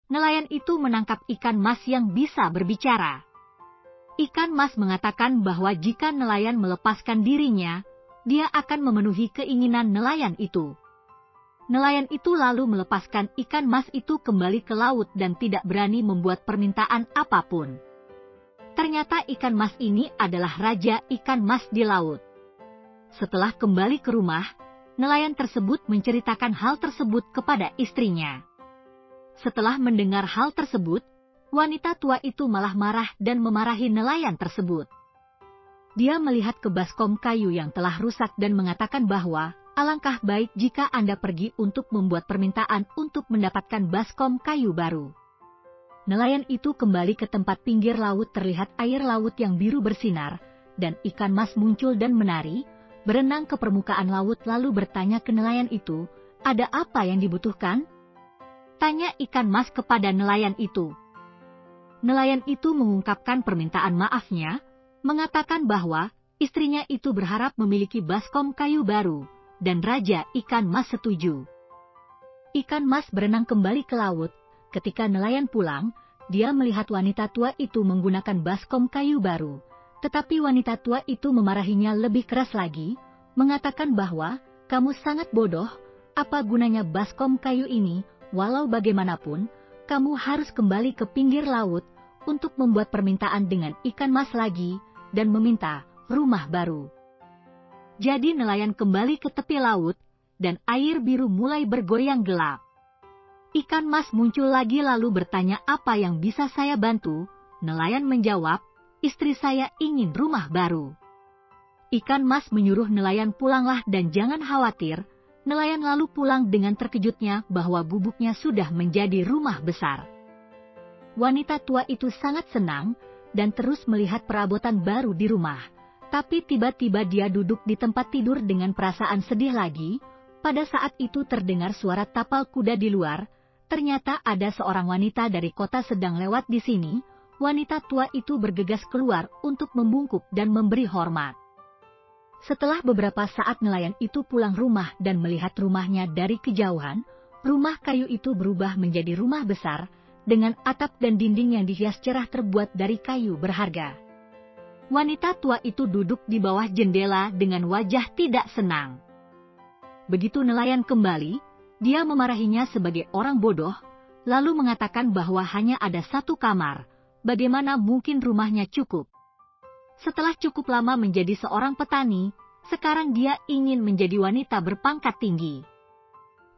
nelayan itu menangkap ikan mas yang bisa berbicara. Ikan mas mengatakan bahwa jika nelayan melepaskan dirinya, dia akan memenuhi keinginan nelayan itu. Nelayan itu lalu melepaskan ikan mas itu kembali ke laut dan tidak berani membuat permintaan apapun. Ternyata ikan mas ini adalah raja ikan mas di laut. Setelah kembali ke rumah, nelayan tersebut menceritakan hal tersebut kepada istrinya. Setelah mendengar hal tersebut, wanita tua itu malah marah dan memarahi nelayan tersebut. Dia melihat ke baskom kayu yang telah rusak dan mengatakan bahwa alangkah baik jika Anda pergi untuk membuat permintaan untuk mendapatkan baskom kayu baru. Nelayan itu kembali ke tempat pinggir laut, terlihat air laut yang biru bersinar, dan ikan mas muncul dan menari, berenang ke permukaan laut lalu bertanya ke nelayan itu, "Ada apa yang dibutuhkan?" Tanya ikan mas kepada nelayan itu. Nelayan itu mengungkapkan permintaan maafnya, mengatakan bahwa istrinya itu berharap memiliki baskom kayu baru, dan raja ikan mas setuju. Ikan mas berenang kembali ke laut. Ketika nelayan pulang, dia melihat wanita tua itu menggunakan baskom kayu baru. Tetapi wanita tua itu memarahinya lebih keras lagi, mengatakan bahwa, "Kamu sangat bodoh, apa gunanya baskom kayu ini, walau bagaimanapun, kamu harus kembali ke pinggir laut untuk membuat permintaan dengan ikan mas lagi dan meminta rumah baru." Jadi nelayan kembali ke tepi laut, dan air biru mulai bergoyang gelap. Ikan mas muncul lagi lalu bertanya, "Apa yang bisa saya bantu?" Nelayan menjawab, "Istri saya ingin rumah baru." Ikan mas menyuruh nelayan pulanglah dan jangan khawatir. Nelayan lalu pulang dengan terkejutnya bahwa gubuknya sudah menjadi rumah besar. Wanita tua itu sangat senang dan terus melihat perabotan baru di rumah. Tapi tiba-tiba dia duduk di tempat tidur dengan perasaan sedih lagi. Pada saat itu terdengar suara tapal kuda di luar. Ternyata ada seorang wanita dari kota sedang lewat di sini. Wanita tua itu bergegas keluar untuk membungkuk dan memberi hormat. Setelah beberapa saat nelayan itu pulang rumah dan melihat rumahnya dari kejauhan, rumah kayu itu berubah menjadi rumah besar, dengan atap dan dinding yang dihias cerah terbuat dari kayu berharga. Wanita tua itu duduk di bawah jendela dengan wajah tidak senang. Begitu nelayan kembali, dia memarahinya sebagai orang bodoh, lalu mengatakan bahwa hanya ada satu kamar, bagaimana mungkin rumahnya cukup. Setelah cukup lama menjadi seorang petani, sekarang dia ingin menjadi wanita berpangkat tinggi.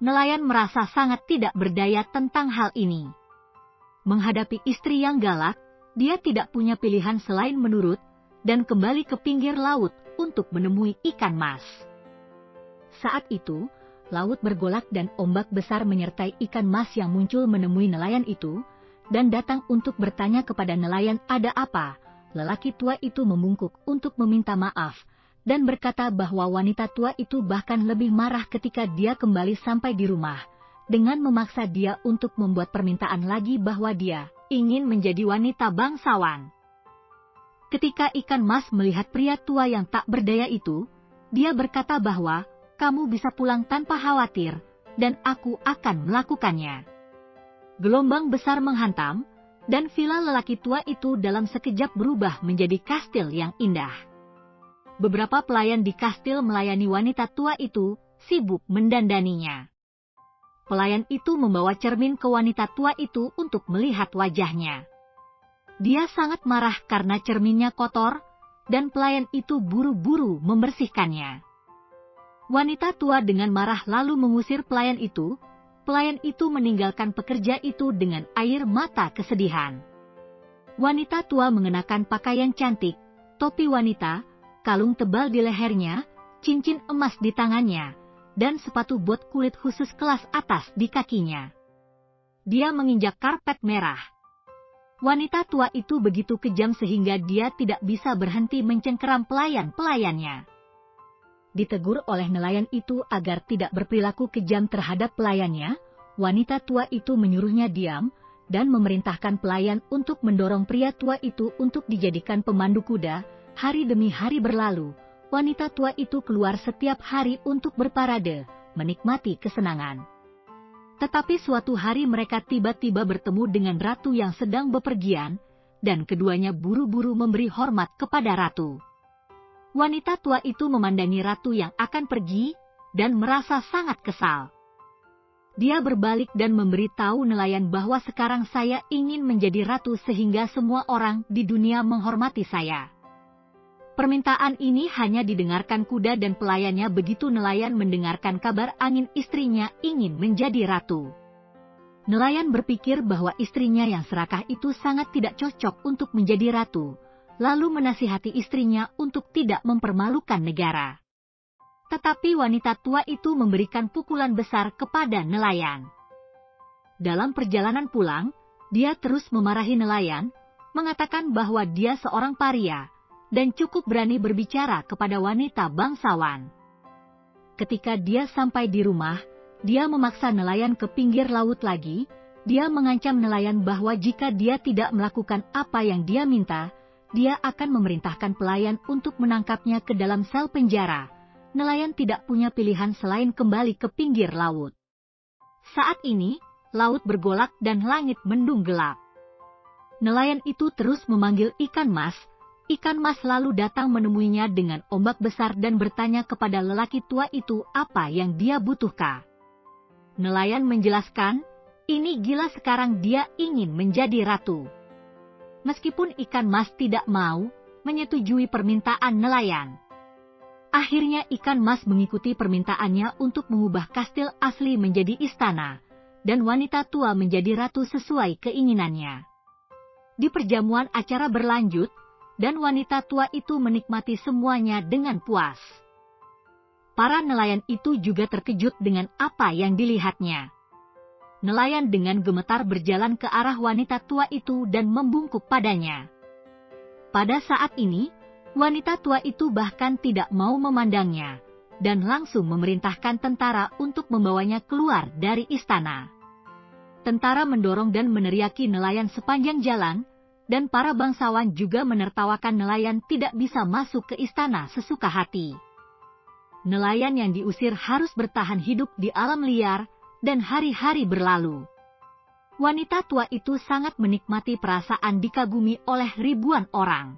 Nelayan merasa sangat tidak berdaya tentang hal ini. Menghadapi istri yang galak, dia tidak punya pilihan selain menurut, dan kembali ke pinggir laut untuk menemui ikan mas. Saat itu, laut bergolak dan ombak besar menyertai ikan mas yang muncul menemui nelayan itu, dan datang untuk bertanya kepada nelayan, "Ada apa?" Lelaki tua itu membungkuk untuk meminta maaf, dan berkata bahwa wanita tua itu bahkan lebih marah ketika dia kembali sampai di rumah, dengan memaksa dia untuk membuat permintaan lagi bahwa dia ingin menjadi wanita bangsawan. Ketika ikan mas melihat pria tua yang tak berdaya itu, dia berkata bahwa, "Kamu bisa pulang tanpa khawatir, dan aku akan melakukannya." Gelombang besar menghantam, dan villa lelaki tua itu dalam sekejap berubah menjadi kastil yang indah. Beberapa pelayan di kastil melayani wanita tua itu, sibuk mendandaninya. Pelayan itu membawa cermin ke wanita tua itu untuk melihat wajahnya. Dia sangat marah karena cerminnya kotor, dan pelayan itu buru-buru membersihkannya. Wanita tua dengan marah lalu mengusir pelayan itu. Pelayan itu meninggalkan pekerja itu dengan air mata kesedihan. Wanita tua mengenakan pakaian cantik, topi wanita, kalung tebal di lehernya, cincin emas di tangannya, dan sepatu bot kulit khusus kelas atas di kakinya. Dia menginjak karpet merah. Wanita tua itu begitu kejam sehingga dia tidak bisa berhenti mencengkeram pelayan-pelayannya. Ditegur oleh nelayan itu agar tidak berperilaku kejam terhadap pelayannya, wanita tua itu menyuruhnya diam, dan memerintahkan pelayan untuk mendorong pria tua itu untuk dijadikan pemandu kuda. Hari demi hari berlalu, wanita tua itu keluar setiap hari untuk berparade, menikmati kesenangan. Tetapi suatu hari mereka tiba-tiba bertemu dengan ratu yang sedang bepergian, dan keduanya buru-buru memberi hormat kepada ratu. Wanita tua itu memandangi ratu yang akan pergi, dan merasa sangat kesal. Dia berbalik dan memberitahu nelayan bahwa sekarang saya ingin menjadi ratu sehingga semua orang di dunia menghormati saya. Permintaan ini hanya didengarkan kuda dan pelayannya begitu nelayan mendengarkan kabar angin istrinya ingin menjadi ratu. Nelayan berpikir bahwa istrinya yang serakah itu sangat tidak cocok untuk menjadi ratu, lalu menasihati istrinya untuk tidak mempermalukan negara. Tetapi wanita tua itu memberikan pukulan besar kepada nelayan. Dalam perjalanan pulang, dia terus memarahi nelayan, mengatakan bahwa dia seorang paria, dan cukup berani berbicara kepada wanita bangsawan. Ketika dia sampai di rumah, dia memaksa nelayan ke pinggir laut lagi. Dia mengancam nelayan bahwa jika dia tidak melakukan apa yang dia minta, dia akan memerintahkan pelayan untuk menangkapnya ke dalam sel penjara. Nelayan tidak punya pilihan selain kembali ke pinggir laut. Saat ini, laut bergolak dan langit mendung gelap. Nelayan itu terus memanggil ikan mas. Ikan mas lalu datang menemuinya dengan ombak besar dan bertanya kepada lelaki tua itu apa yang dia butuhkan. Nelayan menjelaskan, ini gila sekarang dia ingin menjadi ratu. Meskipun ikan mas tidak mau menyetujui permintaan nelayan. Akhirnya ikan mas mengikuti permintaannya untuk mengubah kastil asli menjadi istana, dan wanita tua menjadi ratu sesuai keinginannya. Di perjamuan acara berlanjut, dan wanita tua itu menikmati semuanya dengan puas. Para nelayan itu juga terkejut dengan apa yang dilihatnya. Nelayan dengan gemetar berjalan ke arah wanita tua itu dan membungkuk padanya. Pada saat ini, wanita tua itu bahkan tidak mau memandangnya, dan langsung memerintahkan tentara untuk membawanya keluar dari istana. Tentara mendorong dan meneriaki nelayan sepanjang jalan, dan para bangsawan juga menertawakan nelayan tidak bisa masuk ke istana sesuka hati. Nelayan yang diusir harus bertahan hidup di alam liar, dan hari-hari berlalu. Wanita tua itu sangat menikmati perasaan dikagumi oleh ribuan orang.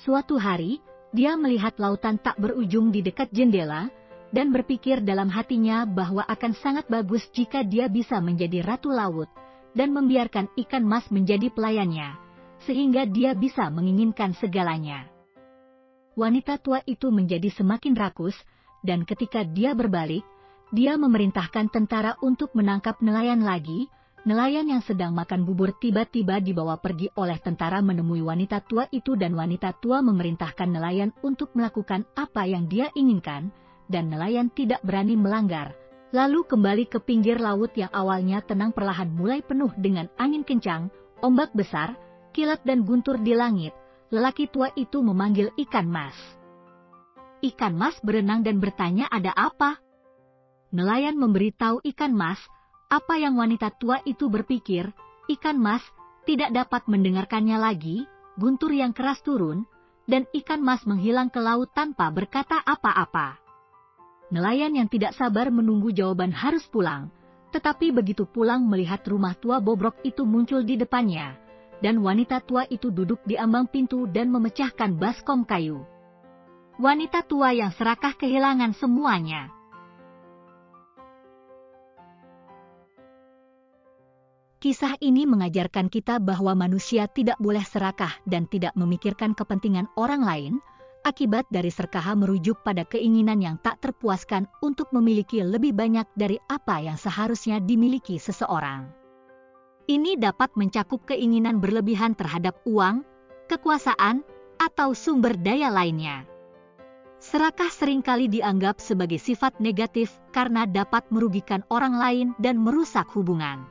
Suatu hari, dia melihat lautan tak berujung di dekat jendela, dan berpikir dalam hatinya bahwa akan sangat bagus jika dia bisa menjadi ratu laut, dan membiarkan ikan mas menjadi pelayannya, sehingga dia bisa menginginkan segalanya. Wanita tua itu menjadi semakin rakus, dan ketika dia berbalik, dia memerintahkan tentara untuk menangkap nelayan lagi. Nelayan yang sedang makan bubur tiba-tiba dibawa pergi oleh tentara menemui wanita tua itu dan wanita tua memerintahkan nelayan untuk melakukan apa yang dia inginkan, dan nelayan tidak berani melanggar. Lalu kembali ke pinggir laut yang awalnya tenang perlahan mulai penuh dengan angin kencang, ombak besar, kilat dan guntur di langit. Lelaki tua itu memanggil ikan mas. Ikan mas berenang dan bertanya ada apa? Nelayan memberitahu ikan mas, apa yang wanita tua itu berpikir. Ikan mas tidak dapat mendengarkannya lagi, guntur yang keras turun, dan ikan mas menghilang ke laut tanpa berkata apa-apa. Nelayan yang tidak sabar menunggu jawaban harus pulang, tetapi begitu pulang melihat rumah tua bobrok itu muncul di depannya, dan wanita tua itu duduk di ambang pintu dan memecahkan baskom kayu. Wanita tua yang serakah kehilangan semuanya. Kisah ini mengajarkan kita bahwa manusia tidak boleh serakah dan tidak memikirkan kepentingan orang lain, akibat dari serakaha merujuk pada keinginan yang tak terpuaskan untuk memiliki lebih banyak dari apa yang seharusnya dimiliki seseorang. Ini dapat mencakup keinginan berlebihan terhadap uang, kekuasaan, atau sumber daya lainnya. Serakah seringkali dianggap sebagai sifat negatif karena dapat merugikan orang lain dan merusak hubungan.